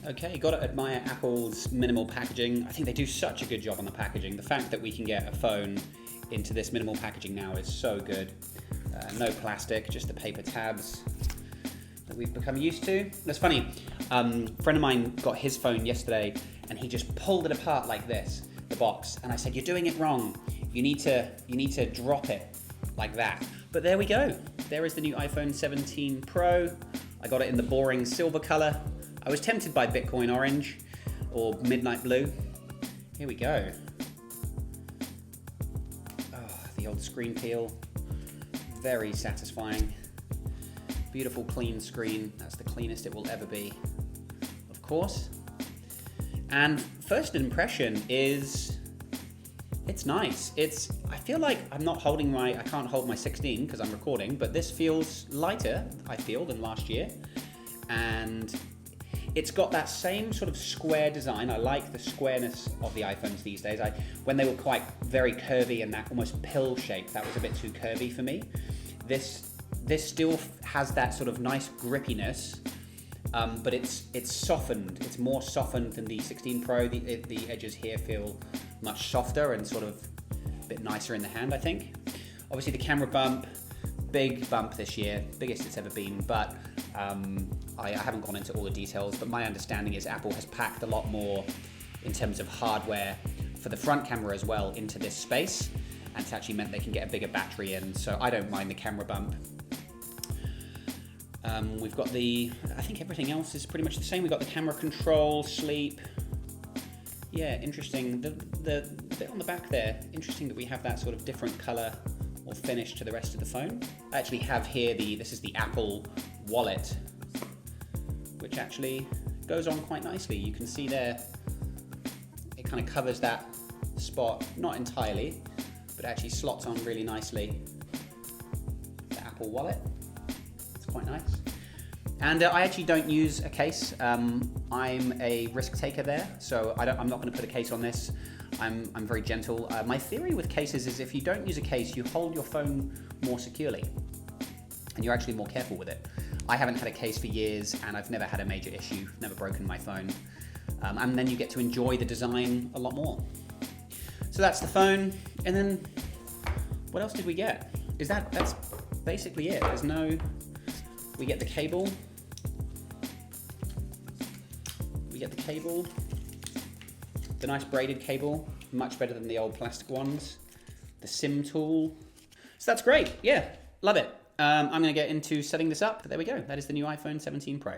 Okay, gotta admire Apple's minimal packaging. I think they do such a good job on the packaging. The fact that we can get a phone into this minimal packaging now is so good. No plastic, just the paper tabs that we've become used to. That's funny, a friend of mine got his phone yesterday and he just pulled it apart like this, the box, and I said, you're doing it wrong. You need to drop it like that. But there we go. There is the new iPhone 17 Pro. I got it in the boring silver color. I was tempted by Bitcoin orange or midnight blue. Here we go. Oh, the old screen peel. Very satisfying. Beautiful clean screen. That's the cleanest it will ever be, of course. And first impression is, it's nice. I feel like I can't hold my 16 because I'm recording, but this feels lighter, I feel, than last year. And it's got that same sort of square design. I like the squareness of the iPhones these days. When they were quite very curvy and that almost pill shape, that was a bit too curvy for me. This still has that sort of nice grippiness, but it's softened. It's more softened than the 16 Pro. The edges here feel much softer and sort of a bit nicer in the hand, I think. Obviously the camera bump, big bump this year, biggest it's ever been, but I haven't gone into all the details, but my understanding is Apple has packed a lot more in terms of hardware for the front camera as well into this space, and it's actually meant they can get a bigger battery in, so I don't mind the camera bump. We've got I think everything else is pretty much the same. We've got the camera control, sleep. Yeah, interesting. The bit on the back there, interesting that we have that sort of different color or finish to the rest of the phone. I actually have here this is the Apple Wallet, which actually goes on quite nicely. You can see there, it kind of covers that spot, not entirely, but actually slots on really nicely. The Apple Wallet, it's quite nice. And I actually don't use a case. I'm a risk taker there, so I'm not going to put a case on this. I'm very gentle. My theory with cases is if you don't use a case, you hold your phone more securely, and you're actually more careful with it. I haven't had a case for years, and I've never had a major issue, never broken my phone. And then you get to enjoy the design a lot more. So that's the phone, and then what else did we get? That's basically it. We get the cable. The nice braided cable, much better than the old plastic ones. The SIM tool. So that's great, yeah, love it. I'm gonna get into setting this up, but there we go. That is the new iPhone 17 Pro.